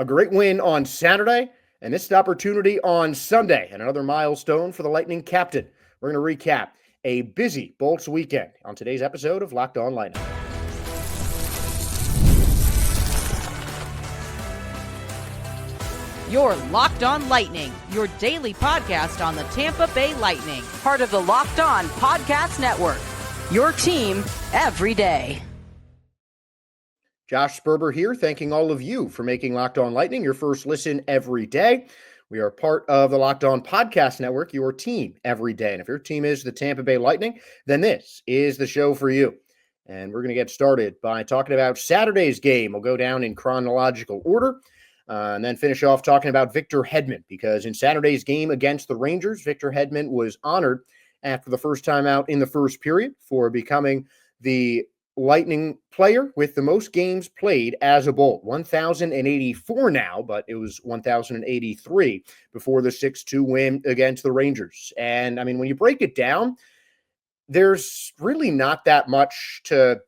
A great win on Saturday, and missed opportunity on Sunday, and another milestone for the Lightning captain. We're going to recap a busy Bolts weekend on today's episode of Locked On Lightning. You're Locked On Lightning, your daily podcast on the Tampa Bay Lightning, part of the Locked On Podcast Network, your team every day. Josh Sperber here, thanking all of you for making Locked On Lightning your first listen every day. We are part of the Locked On Podcast Network, your team every day. And if your team is the Tampa Bay Lightning, then this is the show for you. And we're going to get started by talking about Saturday's game. We'll go down in chronological order and then finish off talking about Victor Hedman, because in Saturday's game against the Rangers, Victor Hedman was honored after the first time out in the first period for becoming the Lightning player with the most games played as a Bolt. 1,084 now, but it was 1,083 before the 6-2 win against the Rangers. And I mean, when you break it down, there's really not that much to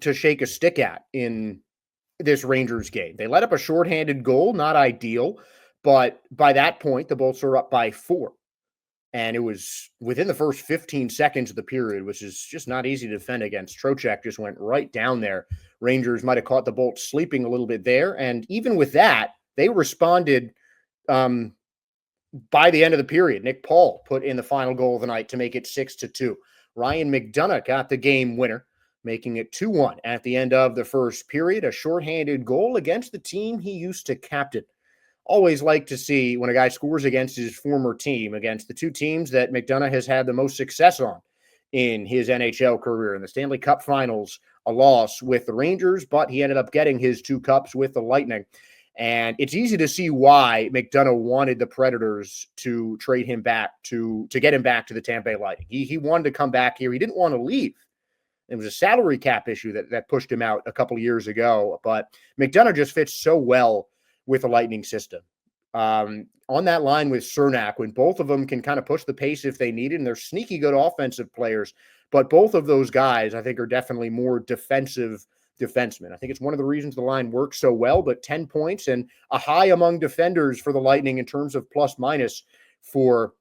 shake a stick at in this Rangers game. They let up a shorthanded goal, not ideal, but by that point, the Bolts are up by 4. And it was within the first 15 seconds of the period, which is just not easy to defend against. Trocheck just went right down there. Rangers might have caught the Bolts sleeping a little bit there. And even with that, they responded by the end of the period. Nick Paul put in the final goal of the night to make it 6-2. Ryan McDonagh got the game winner, making it 2-1 at the end of the first period. A shorthanded goal against the team he used to captain. Always like to see when a guy scores against his former team, against the two teams that McDonagh has had the most success on in his NHL career. In the Stanley Cup Finals, a loss with the Rangers, but he ended up getting his 2 cups with the Lightning. And it's easy to see why McDonagh wanted the Predators to trade him back, to get him back to the Tampa Bay Lightning. He wanted to come back here. He didn't want to leave. It was a salary cap issue that pushed him out a couple of years ago. But McDonagh just fits so well with a Lightning system. On that line with Cernak, when both of them can kind of push the pace if they need it, and they're sneaky good offensive players, but both of those guys, I think, are definitely more defensive defensemen. I think it's one of the reasons the line works so well, but 10 points and a high among defenders for the Lightning in terms of plus-minus for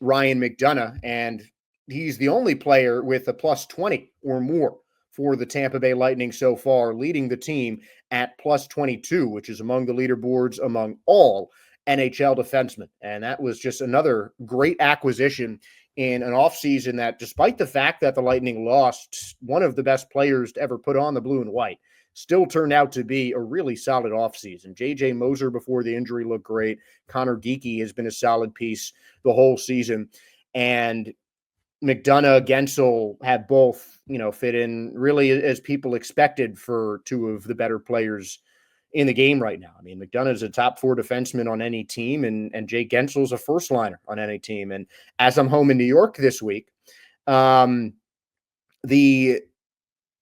Ryan McDonagh, and he's the only player with a plus 20 or more for the Tampa Bay Lightning so far, leading the team at plus 22, which is among the leaderboards among all NHL defensemen. And that was just another great acquisition in an offseason that, despite the fact that the Lightning lost one of the best players to ever put on the blue and white, still turned out to be a really solid offseason. J.J. Moser before the injury looked great. Connor Geekie has been a solid piece the whole season. And McDonagh, Gensel have both, fit in really as people expected for two of the better players in the game right now. I mean, McDonagh is a top 4 defenseman on any team, and Jake Gensel is a first liner on any team. And as I'm home in New York this week, the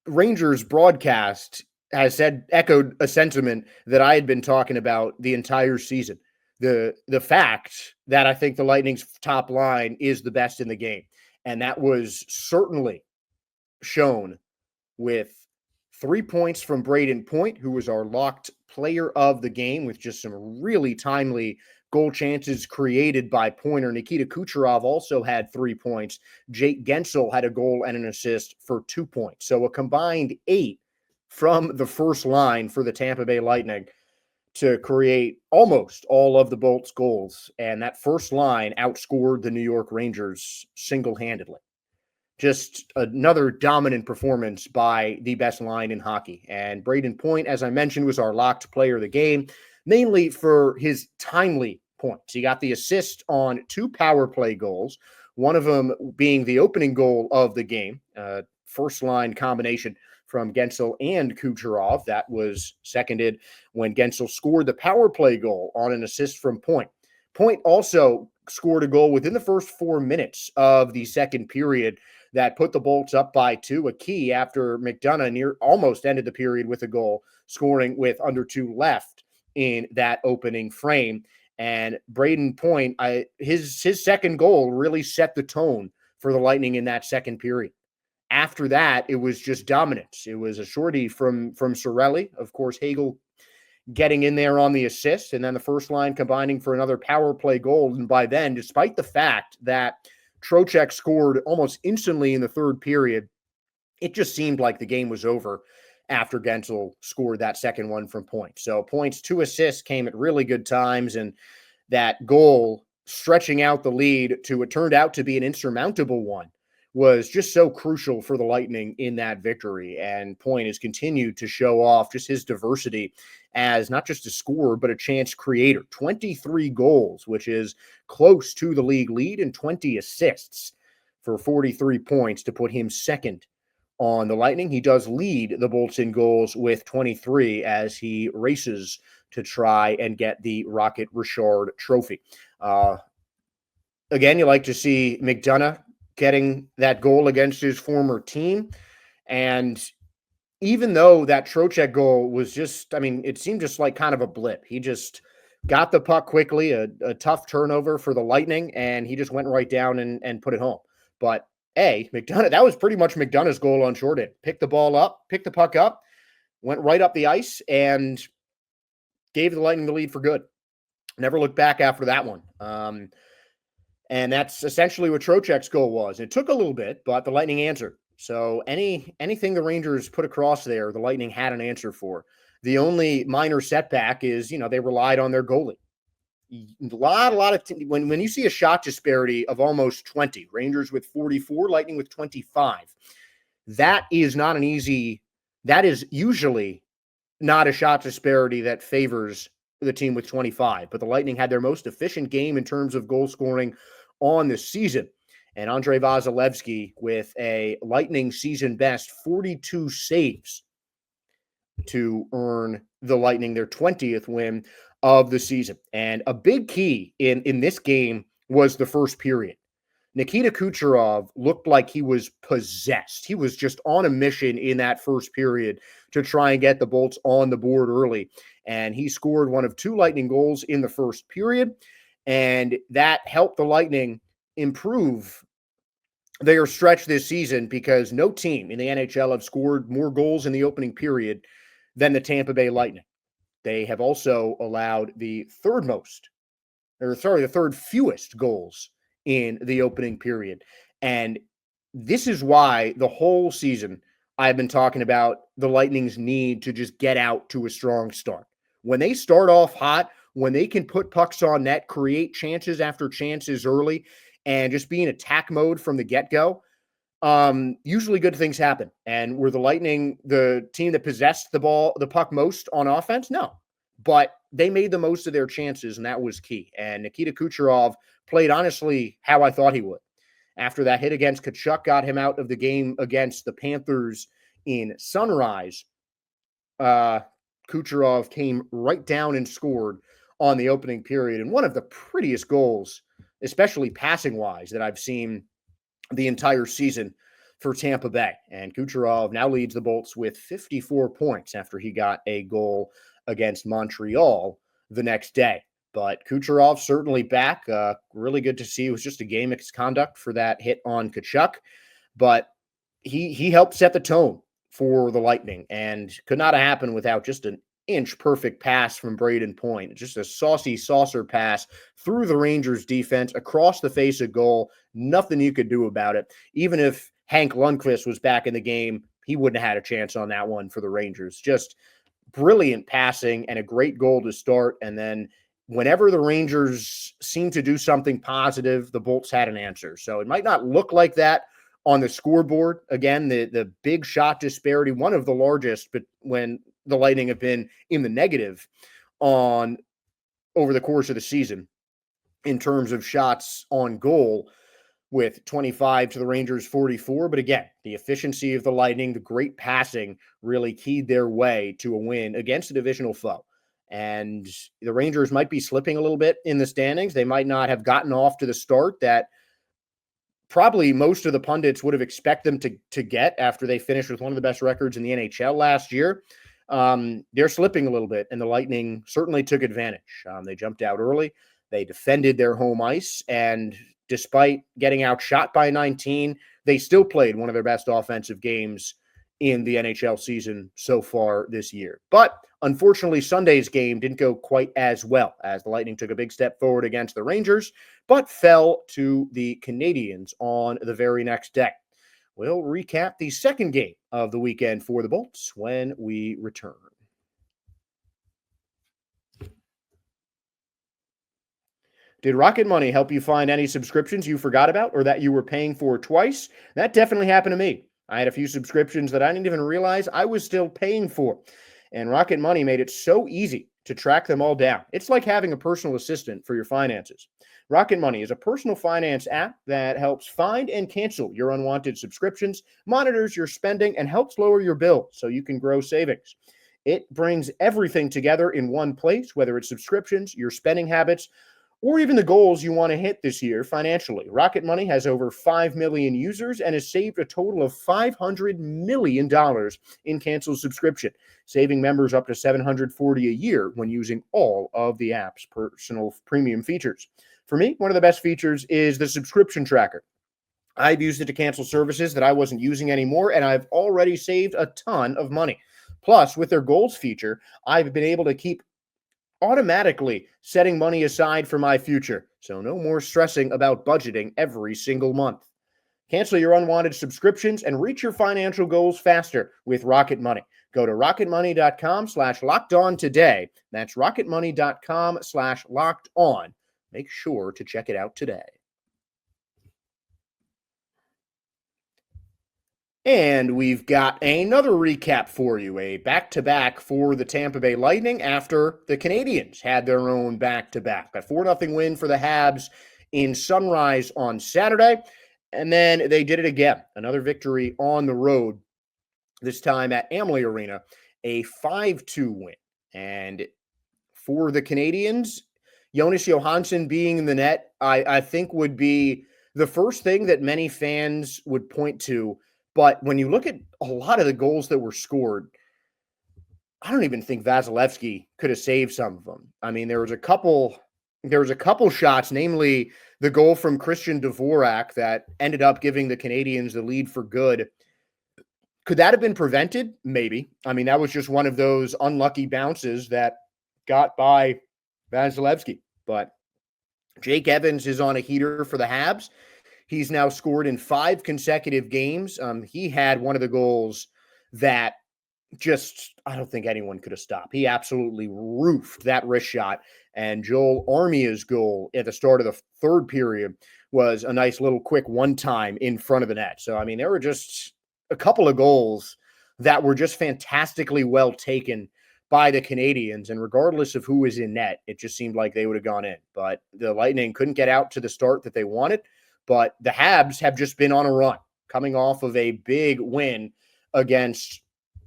Rangers broadcast has echoed a sentiment that I had been talking about the entire season. The fact that I think the Lightning's top line is the best in the game. And that was certainly shown with 3 points from Brayden Point, who was our locked player of the game with just some really timely goal chances created by Pointer. Nikita Kucherov also had 3 points. Jake Gensel had a goal and an assist for 2 points. So a combined 8 from the first line for the Tampa Bay Lightning to create almost all of the Bolts' goals. And that first line outscored the New York Rangers single-handedly. Just another dominant performance by the best line in hockey. And Brayden Point, as I mentioned, was our locked player of the game, mainly for his timely points. He got the assist on 2 power play goals, one of them being the opening goal of the game, first line combination from Gensel and Kucherov. That was seconded when Gensel scored the power play goal on an assist from Point. Point also scored a goal within the first 4 minutes of the second period that put the Bolts up by 2, a key after McDonagh almost ended the period with a goal, scoring with under 2 left in that opening frame. And Brayden Point, his second goal really set the tone for the Lightning in that second period. After that, it was just dominance. It was a shorty from Cirelli. Of course, Hagel getting in there on the assist, and then the first line combining for another power play goal. And by then, despite the fact that Trocheck scored almost instantly in the third period, it just seemed like the game was over after Gensel scored that second one from Point. So Point's 2 assists came at really good times, and that goal stretching out the lead to what turned out to be an insurmountable one was just so crucial for the Lightning in that victory. And Point has continued to show off just his diversity as not just a scorer, but a chance creator. 23 goals, which is close to the league lead, and 20 assists for 43 points to put him second on the Lightning. He does lead the Bolts in goals with 23 as he races to try and get the Rocket Richard trophy. Again, you like to see McDonough getting that goal against his former team. And even though that Trocheck goal was just, it seemed just like kind of a blip. He just got the puck quickly, a tough turnover for the Lightning, and he just went right down and put it home. But McDonough, that was pretty much McDonough's goal on short end. Picked the ball up, picked the puck up, went right up the ice, and gave the Lightning the lead for good. Never looked back after that one. And that's essentially what Trocheck's goal was. It took a little bit, but the Lightning answered. So anything the Rangers put across there, the Lightning had an answer for. The only minor setback is, they relied on their goalie. When you see a shot disparity of almost 20, Rangers with 44, Lightning with 25, that is usually not a shot disparity that favors the team with 25. But the Lightning had their most efficient game in terms of goal scoring on the season. And Andrei Vasilevsky with a Lightning season best 42 saves to earn the Lightning their 20th win of the season. And a big key in this game was the first period. Nikita Kucherov looked like he was possessed. He was just on a mission in that first period to try and get the Bolts on the board early. And he scored one of 2 Lightning goals in the first period. And that helped the Lightning improve their stretch this season, because no team in the NHL have scored more goals in the opening period than the Tampa Bay Lightning. They have also allowed the third fewest goals in the opening period. And this is why the whole season I've been talking about the Lightning's need to just get out to a strong start. When they start off hot, when they can put pucks on net, create chances after chances early, and just be in attack mode from the get-go, usually good things happen. And were the Lightning the team that possessed the puck most on offense? No. But they made the most of their chances, and that was key. And Nikita Kucherov played, honestly, how I thought he would. After that hit against Tkachuk got him out of the game against the Panthers in Sunrise, Kucherov came right down and scored on the opening period. And one of the prettiest goals, especially passing-wise, that I've seen the entire season for Tampa Bay. And Kucherov now leads the Bolts with 54 points after he got a goal against Montreal the next day. But Kucherov certainly back. Really good to see. It was just a game misconduct for that hit on Tkachuk. But he helped set the tone for the Lightning, and could not have happened without just an inch-perfect pass from Braden Point. Just a saucy saucer pass through the Rangers' defense, across the face of goal. Nothing you could do about it. Even if Hank Lundqvist was back in the game, he wouldn't have had a chance on that one for the Rangers. Just brilliant passing and a great goal to start. And then whenever the Rangers seemed to do something positive, the Bolts had an answer. So it might not look like that on the scoreboard. Again, the big shot disparity, one of the largest, but when the Lightning have been in the negative over the course of the season in terms of shots on goal, with 25 to the Rangers 44. But again, the efficiency of the Lightning, the great passing really keyed their way to a win against a divisional foe. And the Rangers might be slipping a little bit in the standings. They might not have gotten off to the start that probably most of the pundits would have expected them to get after they finished with one of the best records in the NHL last year. They're slipping a little bit, and the Lightning certainly took advantage. They jumped out early. They defended their home ice, and despite getting outshot by 19, they still played one of their best offensive games in the NHL season so far this year. But unfortunately, Sunday's game didn't go quite as well, as the Lightning took a big step forward against the Rangers, but fell to the Canadiens on the very next day. We'll recap the second game of the weekend for the Bolts when we return. Did Rocket Money help you find any subscriptions you forgot about or that you were paying for twice? That definitely happened to me. I had a few subscriptions that I didn't even realize I was still paying for. And Rocket Money made it so easy to track them all down. It's like having a personal assistant for your finances. Rocket Money is a personal finance app that helps find and cancel your unwanted subscriptions, monitors your spending, and helps lower your bill so you can grow savings. It brings everything together in one place, whether it's subscriptions, your spending habits, or even the goals you want to hit this year financially. Rocket Money has over 5 million users and has saved a total of $500 million in canceled subscription, saving members up to $740 a year when using all of the app's personal premium features. For me, one of the best features is the subscription tracker. I've used it to cancel services that I wasn't using anymore, and I've already saved a ton of money. Plus, with their goals feature, I've been able to keep automatically setting money aside for my future, so no more stressing about budgeting every single month. Cancel your unwanted subscriptions and reach your financial goals faster with Rocket Money. Go to rocketmoney.com/lockedon today. That's rocketmoney.com/lockedon. Make sure to check it out today. And we've got another recap for you, a back-to-back for the Tampa Bay Lightning after the Canadiens had their own back-to-back. A 4-0 win for the Habs in Sunrise on Saturday, and then they did it again. Another victory on the road, this time at Amalie Arena, a 5-2 win. And for the Canadiens, Jonas Johansson being in the net, I think would be the first thing that many fans would point to. But when you look at a lot of the goals that were scored, I don't even think Vasilevsky could have saved some of them. I mean, there was a couple shots, namely the goal from Christian Dvorak that ended up giving the Canadiens the lead for good. Could that have been prevented? Maybe. I mean, that was just one of those unlucky bounces that got by Vasilevsky. But Jake Evans is on a heater for the Habs. He's now scored in 5 consecutive games. He had one of the goals that I don't think anyone could have stopped. He absolutely roofed that wrist shot. And Joel Armia's goal at the start of the third period was a nice little quick one-time in front of the net. So, I mean, there were just a couple of goals that were just fantastically well taken by the Canadiens. And regardless of who was in net, it just seemed like they would have gone in. But the Lightning couldn't get out to the start that they wanted. But the Habs have just been on a run, coming off of a big win against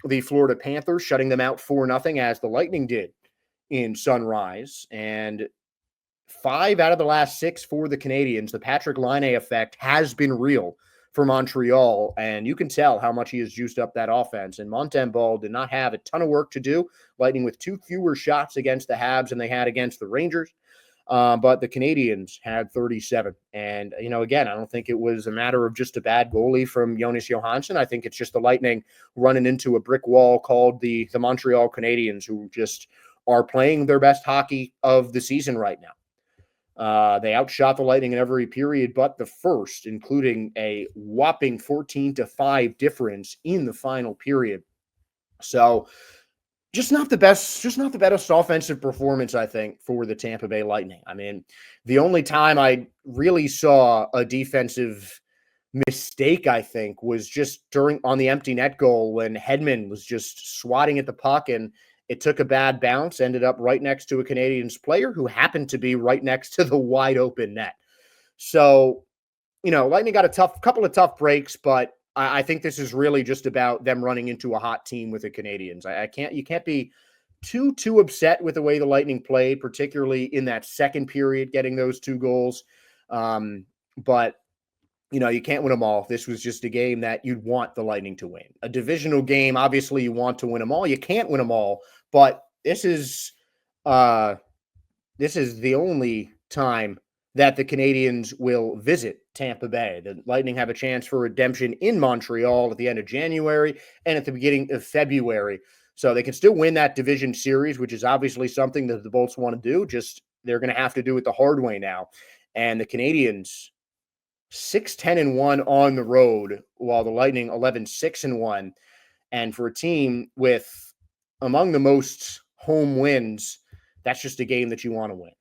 the Florida Panthers, shutting them out 4-0 as the Lightning did in Sunrise. And 5 out of the last 6 for the Canadiens. The Patrick Laine effect has been real for Montreal, and you can tell how much he has juiced up that offense. And Montembeault did not have a ton of work to do, Lightning with 2 fewer shots against the Habs than they had against the Rangers. But the Canadiens had 37. And, again, I don't think it was a matter of just a bad goalie from Jonas Johansson. I think it's just the Lightning running into a brick wall called the Montreal Canadiens, who just are playing their best hockey of the season right now. They outshot the Lightning in every period but the first, including a whopping 14-5 difference in the final period. So just not the best offensive performance, I think, for the Tampa Bay Lightning. I mean, the only time I really saw a defensive mistake, I think, was just on the empty net goal when Hedman was just swatting at the puck and it took a bad bounce, ended up right next to a Canadiens player who happened to be right next to the wide open net. So, Lightning got a couple of tough breaks, but I think this is really just about them running into a hot team with the Canadiens. You can't be too upset with the way the Lightning played, particularly in that second period, getting those 2 goals. But you can't win them all. This was just a game that you'd want the Lightning to win. A divisional game, obviously, you want to win them all. You can't win them all, but this is the only time that the Canadiens will visit Tampa Bay. The Lightning have a chance for redemption in Montreal at the end of January and at the beginning of February. So they can still win that division series, which is obviously something that the Bolts want to do. Just they're going to have to do it the hard way now. And the Canadiens 6-10-1 on the road, while the Lightning 11-6-1. And for a team with among the most home wins, that's just a game that you want to win.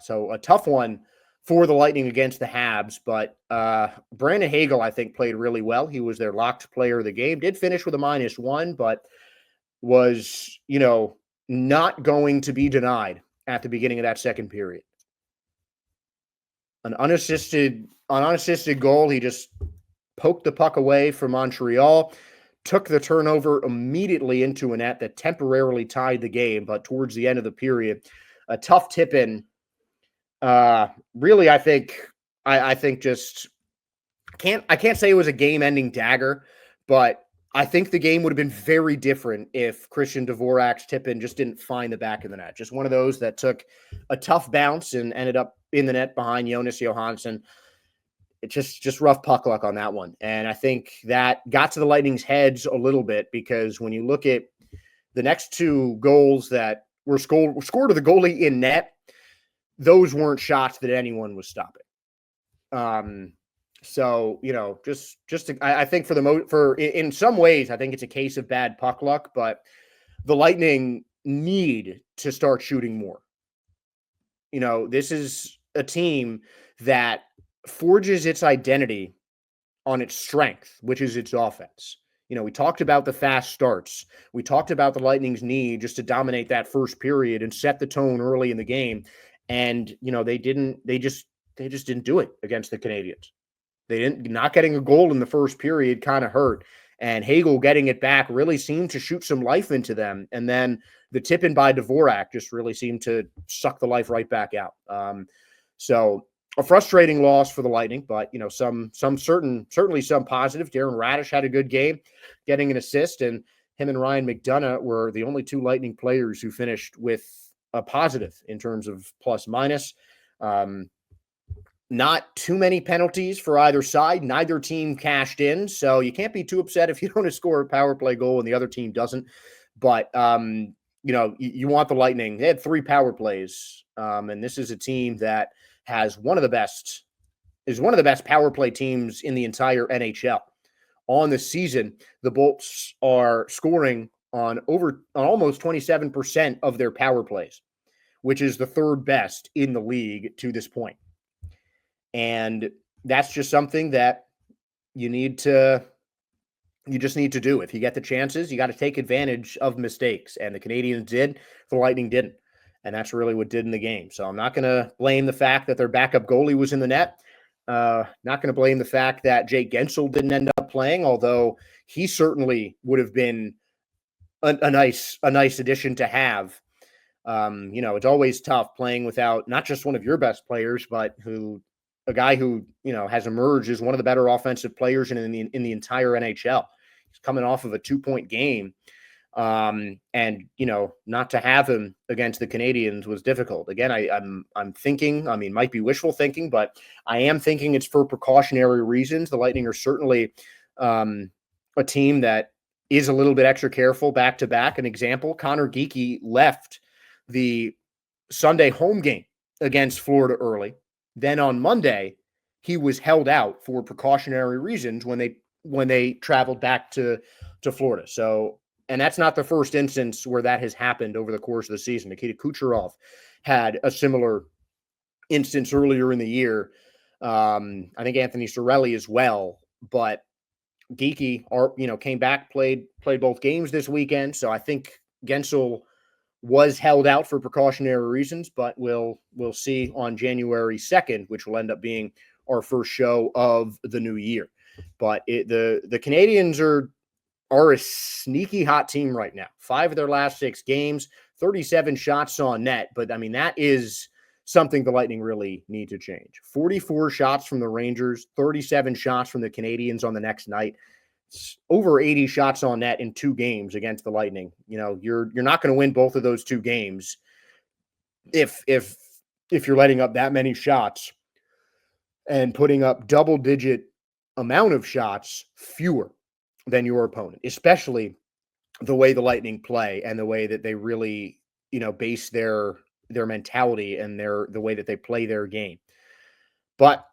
So a tough one for the Lightning against the Habs, but Brandon Hagel, I think, played really well. He was their locked player of the game, did finish with a -1, but was, not going to be denied at the beginning of that second period. An unassisted goal. He just poked the puck away from Montreal, took the turnover immediately into a net that temporarily tied the game, but towards the end of the period, a tough tip in. Really, I think just I can't say it was a game-ending dagger, but I think the game would have been very different if Christian Dvorak's tip-in just didn't find the back of the net. Just one of those that took a tough bounce and ended up in the net behind Jonas Johansson. It's just rough puck luck on that one. And I think that got to the Lightning's heads a little bit, because when you look at the next two goals that were scored to the goalie in net, those weren't shots that anyone was stopping. So, I think in some ways, I think it's a case of bad puck luck, but the Lightning need to start shooting more. This is a team that forges its identity on its strength, which is its offense. We talked about the fast starts. We talked about the Lightning's need just to dominate that first period and set the tone early in the game. And, they just didn't do it against the Canadiens. Not getting a goal in the first period kind of hurt. And Hagel getting it back really seemed to shoot some life into them. And then the tip in by Dvorak just really seemed to suck the life right back out. So a frustrating loss for the Lightning, but certainly some positive. Darren Radish had a good game, getting an assist, and him and Ryan McDonough were the only two Lightning players who finished with a positive in terms of plus minus. Not too many penalties for either side. Neither team cashed in, so you can't be too upset if you don't score a power play goal and the other team doesn't. But you want the Lightning. They had 3 power plays, and this is a team that has one of the best power play teams in the entire NHL. On the season, the Bolts are scoring on almost 27% of their power plays, which is the third best in the league to this point. And that's just something that you just need to do. If you get the chances, you got to take advantage of mistakes. And the Canadiens did, the Lightning didn't. And that's really what did in the game. So I'm not going to blame the fact that their backup goalie was in the net. Not going to blame the fact that Jake Gensel didn't end up playing, although he certainly would have been a nice addition to have. It's always tough playing without not just one of your best players, but a guy who has emerged as one of the better offensive players in the entire NHL. He's coming off of a 2-point game, and not to have him against the Canadiens was difficult. Again, I'm thinking, might be wishful thinking, but I am thinking it's for precautionary reasons. The Lightning are certainly a team that is a little bit extra careful back to back. An example: Connor Geekie left the Sunday home game against Florida early. Then on Monday, he was held out for precautionary reasons when they traveled back to Florida. So, and that's not the first instance where that has happened over the course of the season. Nikita Kucherov had a similar instance earlier in the year. I think Anthony Cirelli as well, but Geekie came back, played both games this weekend. So I think Gensel was held out for precautionary reasons, but we'll see on January 2nd, which will end up being our first show of the new year. But the Canadiens are a sneaky hot team right now. 5 of their last 6 games, 37 shots on net. But that is something the Lightning really need to change. 44 shots from the Rangers, 37 shots from the Canadiens on the next night. It's over 80 shots on net in 2 games against the Lightning. You're not going to win both of those 2 games if if you're letting up that many shots and putting up double-digit amount of shots fewer than your opponent, especially the way the Lightning play and the way that they really, base their mentality and the way that they play their game. But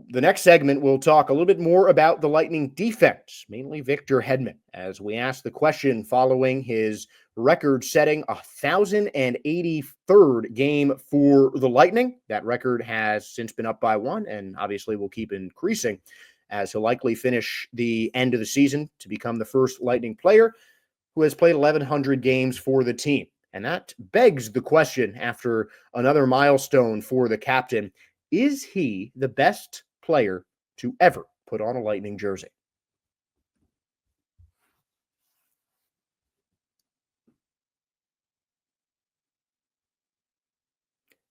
the next segment, we'll talk a little bit more about the Lightning defense, mainly Victor Hedman, as we ask the question following his record-setting 1,083rd game for the Lightning. That record has since been up by one, and obviously will keep increasing as he'll likely finish the end of the season to become the first Lightning player who has played 1,100 games for the team. And that begs the question, after another milestone for the captain, is he the best player to ever put on a Lightning jersey?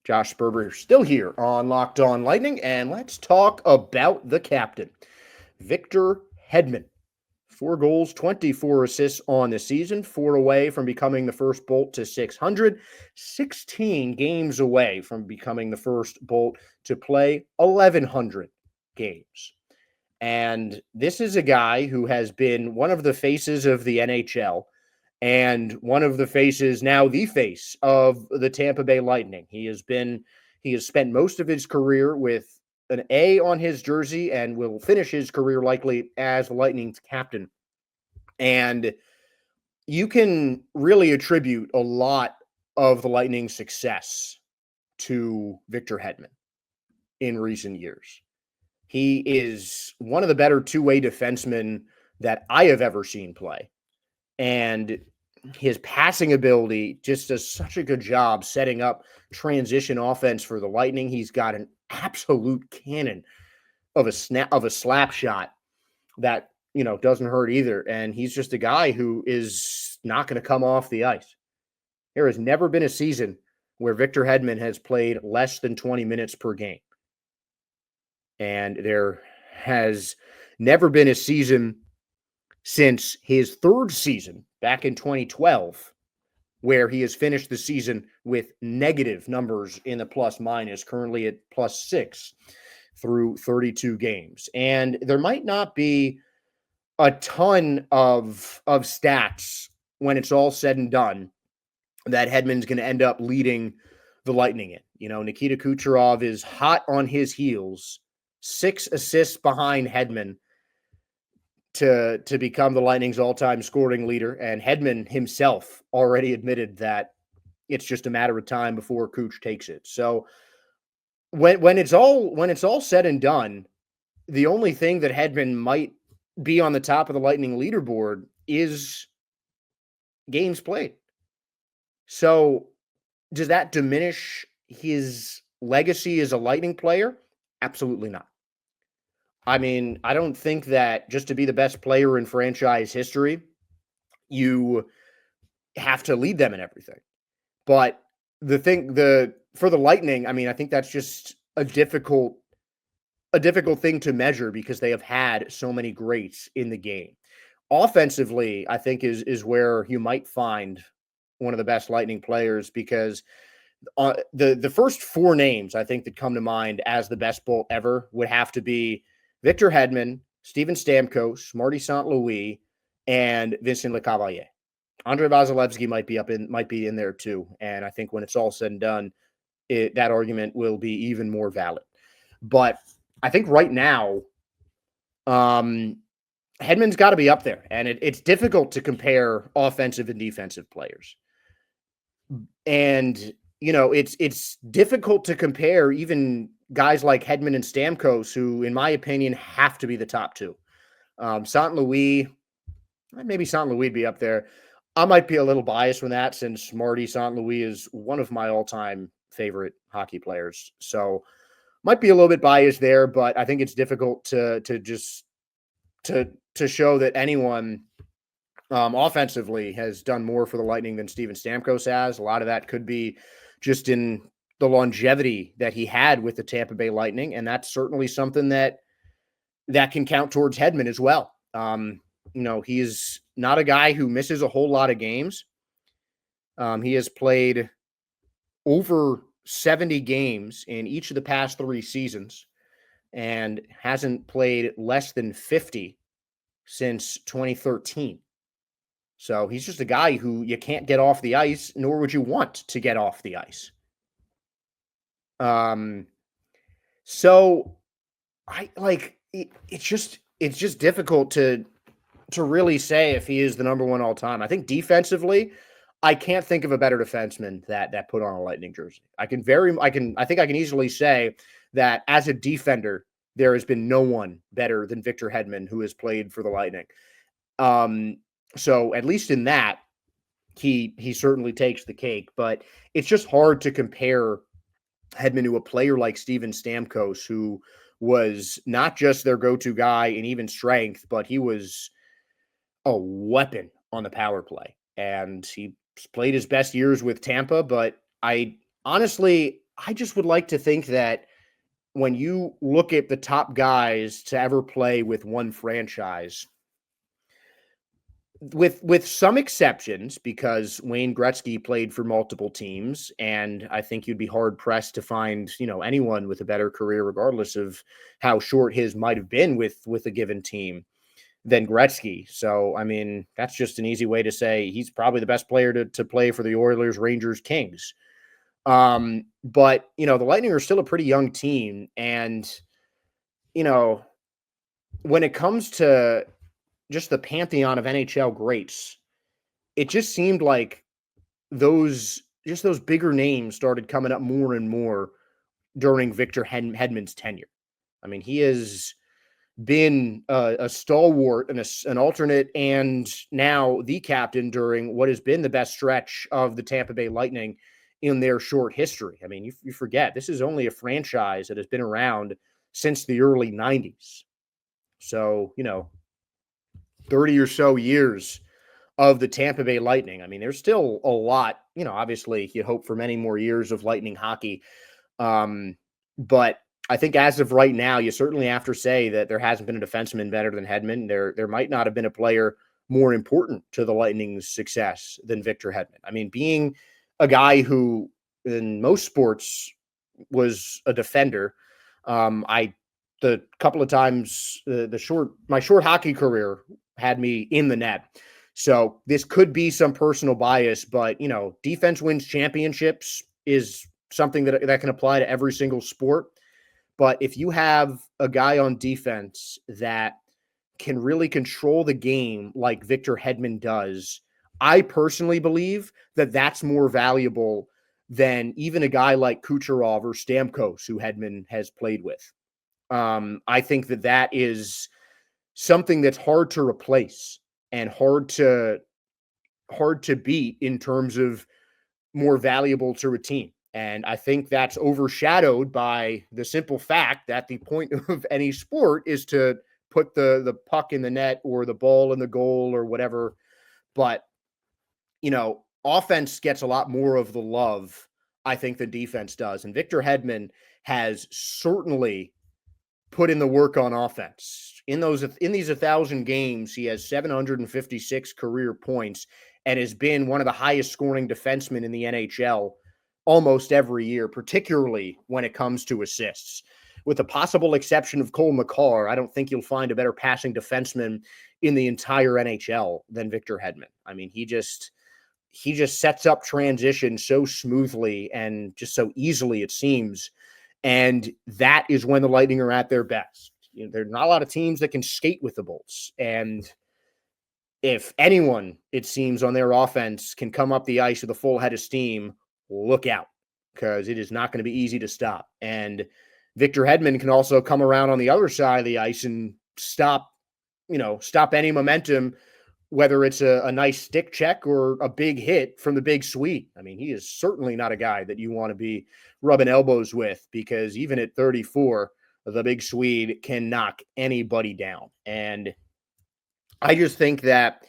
Josh Sperber still here on Locked On Lightning, and let's talk about the captain, Victor Hedman. 4 goals, 24 assists on the season, 4 away from becoming the first Bolt to 600, 16 games away from becoming the first Bolt to play 1,100 games. And this is a guy who has been one of the faces of the NHL and one of the faces, now the face of the Tampa Bay Lightning. He has spent most of his career with an A on his jersey and will finish his career likely as the Lightning's captain. And you can really attribute a lot of the Lightning's success to Victor Hedman in recent years. He is one of the better two-way defensemen that I have ever seen play. And his passing ability just does such a good job setting up transition offense for the Lightning. He's got an absolute cannon of a slap shot that, doesn't hurt either. And he's just a guy who is not going to come off the ice. There has never been a season where Victor Hedman has played less than 20 minutes per game. And there has never been a season since his third season back in 2012 where he has finished the season with negative numbers in the plus minus, currently at +6 through 32 games. And there might not be a ton of stats when it's all said and done that Hedman's going to end up leading the Lightning in. Nikita Kucherov is hot on his heels, 6 assists behind Hedman to become the Lightning's all-time scoring leader. And Hedman himself already admitted that it's just a matter of time before Kuch takes it. So when it's all said and done, the only thing that Hedman might be on the top of the Lightning leaderboard is games played. So does that diminish his legacy as a Lightning player? Absolutely not. I mean, I don't think that just to be the best player in franchise history, you have to lead them in everything. But for the Lightning, I mean, I think that's just a difficult thing to measure because they have had so many greats in the game. Offensively, I think is where you might find one of the best Lightning players, because the first 4 names I think that come to mind as the best Bolt ever would have to be Victor Hedman, Steven Stamkos, Marty St. Louis, and Vincent Lecavalier. Andre Vasilevsky might be in there too. And I think when it's all said and done, that argument will be even more valid. But I think right now, Hedman's got to be up there, and it's difficult to compare offensive and defensive players. And it's difficult to compare even guys like Hedman and Stamkos, who, in my opinion, have to be the top 2. St. Louis, maybe St. Louis would be up there. I might be a little biased with that, since Marty St. Louis is one of my all-time favorite hockey players. So might be a little bit biased there, but I think it's difficult to show that anyone offensively has done more for the Lightning than Steven Stamkos has. A lot of that could be just in the longevity that he had with the Tampa Bay Lightning, and that's certainly something that can count towards Hedman as well. He is not a guy who misses a whole lot of games. He has played over 70 games in each of the past 3 seasons and hasn't played less than 50 since 2013. So he's just a guy who you can't get off the ice, nor would you want to get off the ice. So I like it's just difficult to really say if he is the number one all time. I think defensively, I can't think of a better defenseman that put on a Lightning jersey. I think I can easily say that as a defender, there has been no one better than Victor Hedman who has played for the Lightning. So at least in that, he certainly takes the cake, but it's just hard to compare Hedman to a player like Steven Stamkos, who was not just their go-to guy in even strength, but he was a weapon on the power play. And he played his best years with Tampa, but I just would like to think that when you look at the top guys to ever play with one franchise, with some exceptions, because Wayne Gretzky played for multiple teams, and I think you'd be hard pressed to find, anyone with a better career, regardless of how short his might have been with a given team, than Gretzky. So, I mean, that's just an easy way to say he's probably the best player to play for the Oilers, Rangers, Kings. But, the Lightning are still a pretty young team. And, when it comes to just the pantheon of NHL greats, it just seemed like those bigger names started coming up more and more during Victor Hedman's tenure. I mean, he has been a stalwart and an alternate and now the captain during what has been the best stretch of the Tampa Bay Lightning in their short history. I mean, you forget, this is only a franchise that has been around since the early 90s. So, 30 or so years of the Tampa Bay Lightning. I mean, there's still a lot, obviously you hope for many more years of Lightning hockey. But I think as of right now, you certainly have to say that there hasn't been a defenseman better than Hedman. There might not have been a player more important to the Lightning's success than Victor Hedman. I mean, being a guy who in most sports was a defender, the couple of times my short hockey career had me in the net. So this could be some personal bias, but defense wins championships is something that can apply to every single sport. But if you have a guy on defense that can really control the game like Victor Hedman does, I personally believe that that's more valuable than even a guy like Kucherov or Stamkos, who Hedman has played with. I think that is something that's hard to replace and hard to beat in terms of more valuable to a team. And I think that's overshadowed by the simple fact that the point of any sport is to put the puck in the net or the ball in the goal or whatever. But, offense gets a lot more of the love, I think, than defense does. And Victor Hedman has certainly put in the work on offense. In these 1,000 games, he has 756 career points and has been one of the highest scoring defensemen in the NHL almost every year, particularly when it comes to assists. With the possible exception of Cole McCarr, I don't think you'll find a better passing defenseman in the entire NHL than Victor Hedman. I mean, he just sets up transition so smoothly and just so easily, it seems. And that is when the Lightning are at their best. There are not a lot of teams that can skate with the Bolts. And if anyone, it seems, on their offense can come up the ice with a full head of steam, look out, because it is not going to be easy to stop. And Victor Hedman can also come around on the other side of the ice and stop any momentum, whether it's a nice stick check or a big hit from the big Swede. I mean, he is certainly not a guy that you want to be rubbing elbows with, because even at 34, the big Swede can knock anybody down. And I just think that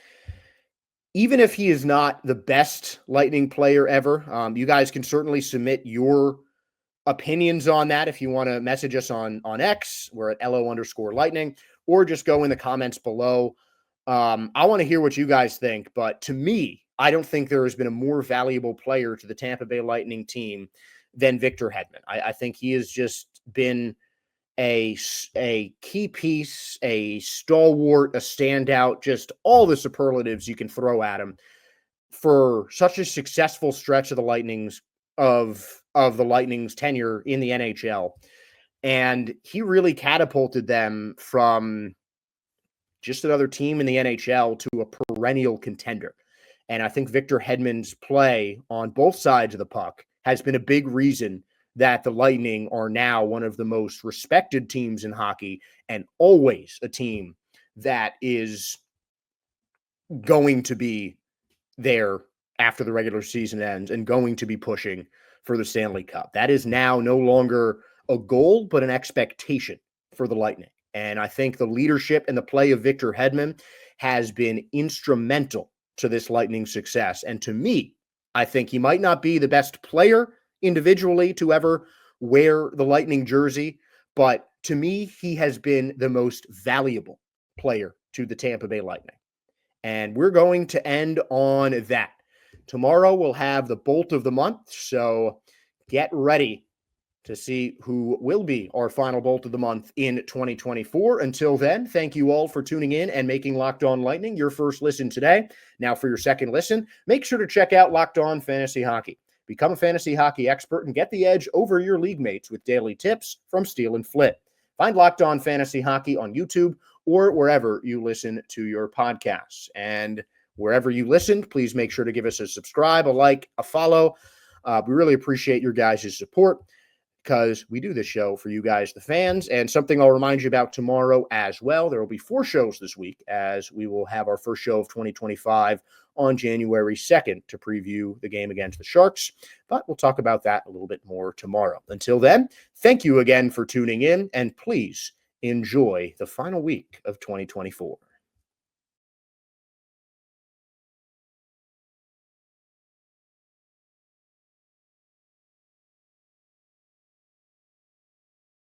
even if he is not the best Lightning player ever, you guys can certainly submit your opinions on that if you want to message us on X. We're at LO_Lightning, or just go in the comments below. I want to hear what you guys think, but to me, I don't think there has been a more valuable player to the Tampa Bay Lightning team than Victor Hedman. I think he has just been a key piece, a stalwart, a standout, just all the superlatives you can throw at him for such a successful stretch of the Lightning's tenure in the NHL. And he really catapulted them from just another team in the NHL to a perennial contender. And I think Victor Hedman's play on both sides of the puck has been a big reason that the Lightning are now one of the most respected teams in hockey, and always a team that is going to be there after the regular season ends and going to be pushing for the Stanley Cup. That is now no longer a goal, but an expectation for the Lightning. And I think the leadership and the play of Victor Hedman has been instrumental to this Lightning success. And to me, I think he might not be the best player individually to ever wear the Lightning jersey, but to me, he has been the most valuable player to the Tampa Bay Lightning. And we're going to end on that. Tomorrow we'll have the Bolt of the Month, so get ready to see who will be our final Bolt of the Month in 2024. Until then, thank you all for tuning in and making Locked On Lightning your first listen today. Now for your second listen, make sure to check out Locked On Fantasy Hockey. Become a fantasy hockey expert and get the edge over your league mates with daily tips from Steele and Flit. Find Locked On Fantasy Hockey on YouTube or wherever you listen to your podcasts. And wherever you listened, please make sure to give us a subscribe, a like, a follow. We really appreciate your guys' support, because we do this show for you guys, the fans. And something I'll remind you about tomorrow as well. There will be 4 shows this week, as we will have our first show of 2025 on January 2nd to preview the game against the Sharks. But we'll talk about that a little bit more tomorrow. Until then, thank you again for tuning in, and please enjoy the final week of 2024.